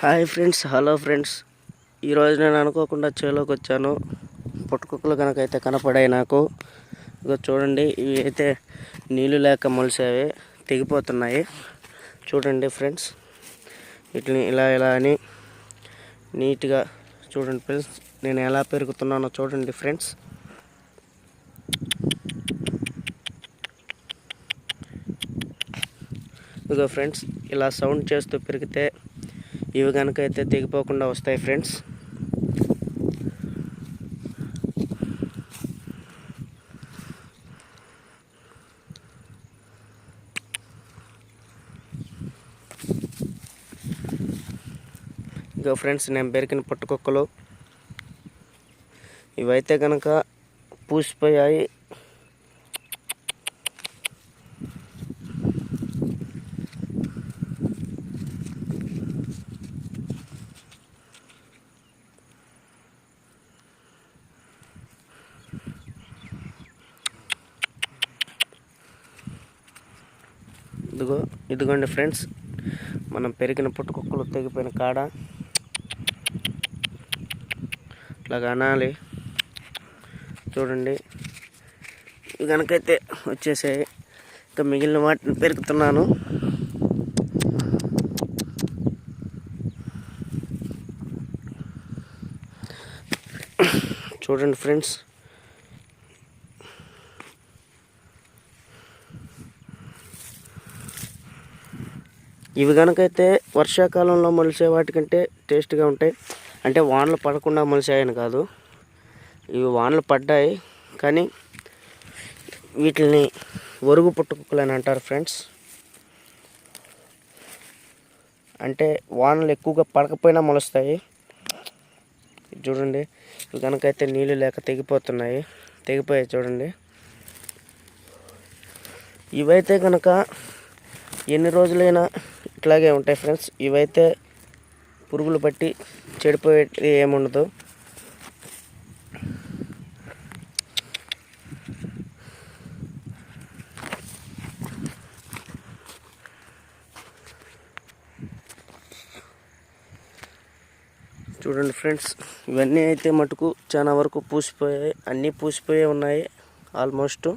Hi friends, hello friends. ఈరోజు నేను అనుకోకుండా చేలోకి వచ్చాను. పుట్టకుక్కలు కనుకైతే కనపడాయి నాకు. ఇక చూడండి, ఇవి అయితే నీళ్ళు లేక మొలిసేవి తెగిపోతున్నాయి. చూడండి ఫ్రెండ్స్, వీటిని ఇలా అని నీట్గా చూడండి ఫ్రెండ్స్. నేను ఎలా పెరుగుతున్నానో చూడండి ఫ్రెండ్స్. ఇదిగో ఫ్రెండ్స్, ఇలా సౌండ్ చేస్తూ పెరిగితే ఇవి కనుకైతే తెగిపోకుండా వస్తాయి ఫ్రెండ్స్. ఇక ఫ్రెండ్స్, నేను పెరిగిన పుట్టకుక్కలు ఇవైతే కనుక పూసిపోయాయి. ఇదిగోండి ఫ్రెండ్స్, మనం పెరిగిన పుట్టకుక్కలు తెగిపోయిన కాడ ఇలాగ అనాలి. చూడండి, ఇవి కనుకైతే వచ్చేసాయి. ఇంకా మిగిలిన వాటిని పెరుగుతున్నాను. చూడండి ఫ్రెండ్స్, ఇవి కనుకైతే వర్షాకాలంలో మొలిసే వాటికంటే టేస్ట్గా ఉంటాయి. అంటే వానలు పడకుండా మొలిసాయని కాదు, ఇవి వానలు పడ్డాయి కానీ వీటిని ఒరుగు పుట్టకుక్కలు అని అంటారు ఫ్రెండ్స్. అంటే వానలు ఎక్కువగా పడకపోయినా మొలుస్తాయి. చూడండి, ఇవి కనుకైతే నీళ్ళు లేక తెగిపోయాయి చూడండి. ఇవైతే కనుక ఎన్ని రోజులైనా ఇట్లాగే ఉంటాయి ఫ్రెండ్స్. ఇవైతే పురుగులు పట్టి చెడిపోయేది ఏముండదు. చూడండి ఫ్రెండ్స్, ఇవన్నీ అయితే మటుకు చాలా వరకు పూసిపోయాయి. అన్నీ పూసిపోయే ఉన్నాయి, ఆల్మోస్ట్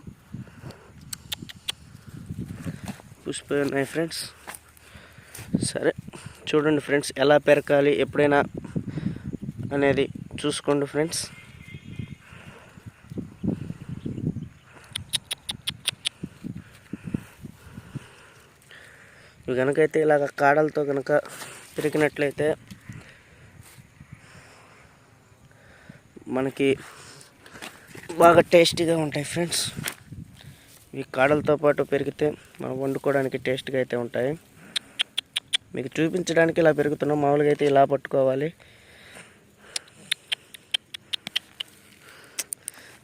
పూసిపోయి ఉన్నాయి ఫ్రెండ్స్. సరే చూడండి ఫ్రెండ్స్, ఎలా పెరకాలి ఎప్పుడైనా అనేది చూసుకోండి ఫ్రెండ్స్. ఇవి కనుకైతే ఇలాగ కాడలతో కనుక పెరిగినట్లయితే మనకి బాగా టేస్టీగా ఉంటాయి ఫ్రెండ్స్. ఇవి కాడలతో పాటు పెరిగితే మనం వండుకోవడానికి టేస్ట్గా అయితే ఉంటాయి. మీకు చూపించడానికి ఇలా పెరుగుతున్నాం. మామూలుగా అయితే ఇలా పట్టుకోవాలి.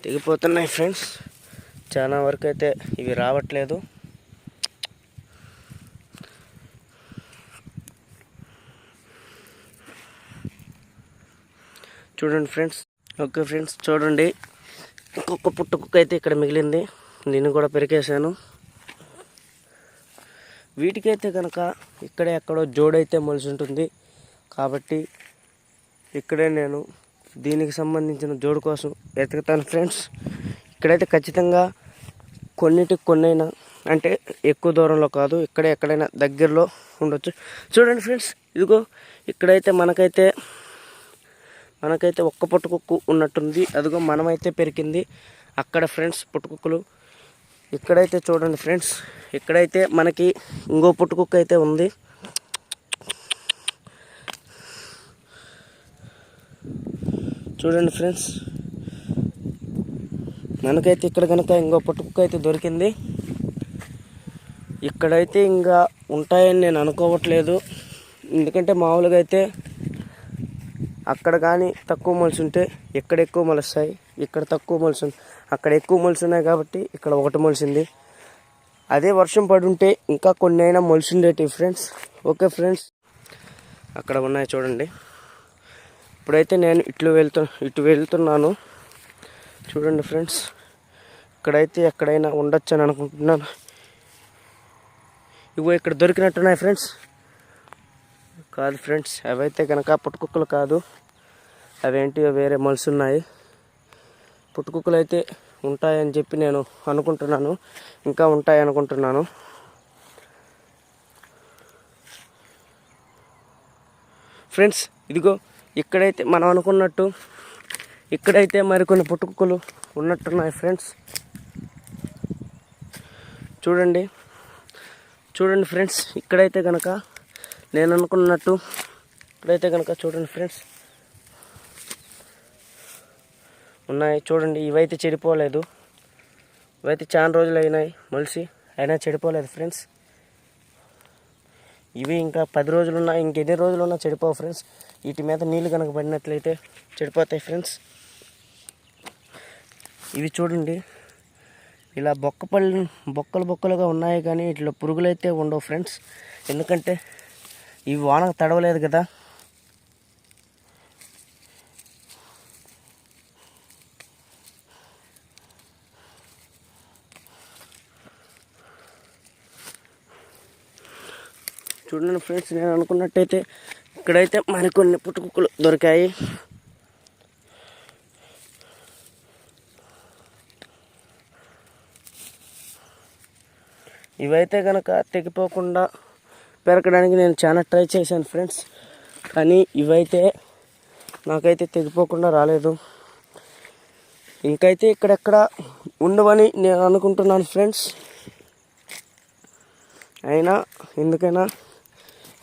తెగిపోతున్నాయి ఫ్రెండ్స్, చాలా వరకు అయితే ఇవి రావట్లేదు. చూడండి ఫ్రెండ్స్. ఓకే ఫ్రెండ్స్, చూడండి, ఇంకొక పుట్టకుక్క అయితే ఇక్కడ మిగిలింది. నేను కూడా పెరికేసాను. వీటికైతే కనుక ఇక్కడే ఎక్కడో జోడైతే మొలిసి ఉంటుంది కాబట్టి ఇక్కడే నేను దీనికి సంబంధించిన జోడు కోసం వెతుకుతాను ఫ్రెండ్స్. ఇక్కడైతే ఖచ్చితంగా కొన్నైనా, అంటే ఎక్కువ దూరంలో కాదు, ఇక్కడే ఎక్కడైనా దగ్గరలో ఉండొచ్చు. చూడండి ఫ్రెండ్స్, ఇదిగో ఇక్కడైతే మనకైతే ఒక్క పుట్టకుక్కు ఉన్నట్టుంది. అదిగో మనమైతే పెరికింది అక్కడ ఫ్రెండ్స్ పుట్టకుక్కలు. ఇక్కడైతే చూడండి ఫ్రెండ్స్, ఇక్కడైతే మనకి ఇంకో పుట్టకుక్క అయితే ఉంది. చూడండి ఫ్రెండ్స్, మనకైతే ఇక్కడ కనుక ఇంకో పుట్టకుక్క అయితే దొరికింది. ఇక్కడైతే ఇంకా ఉంటాయని నేను అనుకోవట్లేదు. ఎందుకంటే మామూలుగా అయితే అక్కడ కానీ తక్కువ మొలిసి ఉంటే ఇక్కడ ఎక్కువ మొలుస్తాయి. ఇక్కడ తక్కువ మొలిసి అక్కడ ఎక్కువ మొలిసి ఉన్నాయి కాబట్టి ఇక్కడ ఒకటి మొలిసింది. అదే వర్షం పడి ఉంటే ఇంకా కొన్ని అయినా మొలిసిండేటివి ఫ్రెండ్స్. ఓకే ఫ్రెండ్స్, అక్కడ ఉన్నాయి చూడండి. ఇప్పుడైతే నేను ఇటు వెళ్తున్నాను. చూడండి ఫ్రెండ్స్, ఇక్కడైతే ఎక్కడైనా ఉండొచ్చు అని అనుకుంటున్నాను. ఇగో ఇక్కడ దొరికినట్టున్నాయి ఫ్రెండ్స్. కాదు ఫ్రెండ్స్, అవైతే కనుక పుట్టుకుక్కలు కాదు, అవేంటివో వేరే మలుసు ఉన్నాయి. పుట్టుకుక్కలు అయితే ఉంటాయని చెప్పి నేను అనుకుంటున్నాను, ఇంకా ఉంటాయి అనుకుంటున్నాను. ఫ్రెండ్స్ ఇదిగో ఇక్కడైతే మనం అనుకున్నట్టు ఇక్కడైతే మరికొన్ని పుట్టుకుక్కలు ఉన్నట్టున్నాయి ఫ్రెండ్స్. చూడండి ఫ్రెండ్స్, ఇక్కడైతే కనుక నేను అనుకున్నట్టు ఇక్కడైతే కనుక చూడండి ఫ్రెండ్స్ ఉన్నాయి. చూడండి, ఇవైతే చెడిపోలేదు, ఇవైతే చాలా రోజులు అయినాయి మలిసి, అయినా చెడిపోలేదు ఫ్రెండ్స్. ఇవి ఇంకా 10 రోజులు ఉన్నా, ఇంకెన్ని రోజులు ఉన్నా చెడిపోవు ఫ్రెండ్స్. వీటి మీద నీళ్ళు కనుక పడినట్లయితే చెడిపోతాయి ఫ్రెండ్స్. ఇవి చూడండి, ఇలా బొక్కలుగా ఉన్నాయి, కానీ ఇట్లా పురుగులు అయితే ఉండవు ఫ్రెండ్స్. ఎందుకంటే ఇవి వానకు తడవలేదు కదా. చూడండి ఫ్రెండ్స్, నేను అనుకున్నట్టయితే ఇక్కడైతే మరికొన్ని పుట్టుకుక్కలు దొరికాయి. ఇవైతే కనుక తెగిపోకుండా పెరగడానికి నేను చాలా ట్రై చేశాను ఫ్రెండ్స్, కానీ ఇవైతే నాకైతే తెగిపోకుండా రాలేదు. ఇంకైతే ఇక్కడెక్కడ ఉండవని నేను అనుకుంటున్నాను ఫ్రెండ్స్. అయినా ఎందుకైనా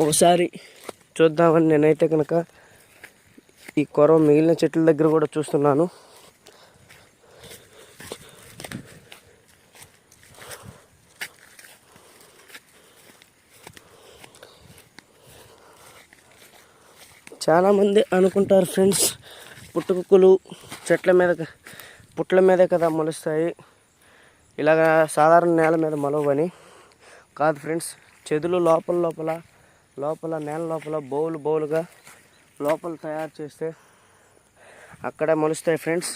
ఒకసారి చూద్దామని నేనైతే కనుక ఈ కొరవ మిగిలిన చెట్ల దగ్గర కూడా చూస్తున్నాను. చాలామంది అనుకుంటారు ఫ్రెండ్స్, పుట్టుకుక్కలు పుట్ల మీదే కదా మొలుస్తాయి, ఇలాగా సాధారణ నేల మీద మొలవని. కాదు ఫ్రెండ్స్, చెదులు లోపల నేల లోపల బౌలుగా లోపల తయారు చేస్తే అక్కడ మొలుస్తాయి ఫ్రెండ్స్.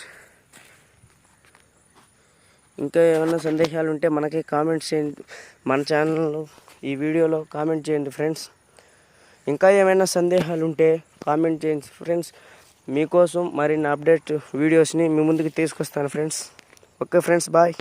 ఇంకా ఏమైనా సందేహాలు ఉంటే మనకి కామెంట్స్ చేయండి, మన ఛానల్లో ఈ వీడియోలో కామెంట్ చేయండి ఫ్రెండ్స్. ఇంకా ఏమైనా సందేహాలు ఉంటే కామెంట్ చేయండి ఫ్రెండ్స్. మీకోసం మరిన్ని అప్డేట్ వీడియోస్ని మీ ముందుకు తీసుకొస్తాను ఫ్రెండ్స్. Okay friends, bye.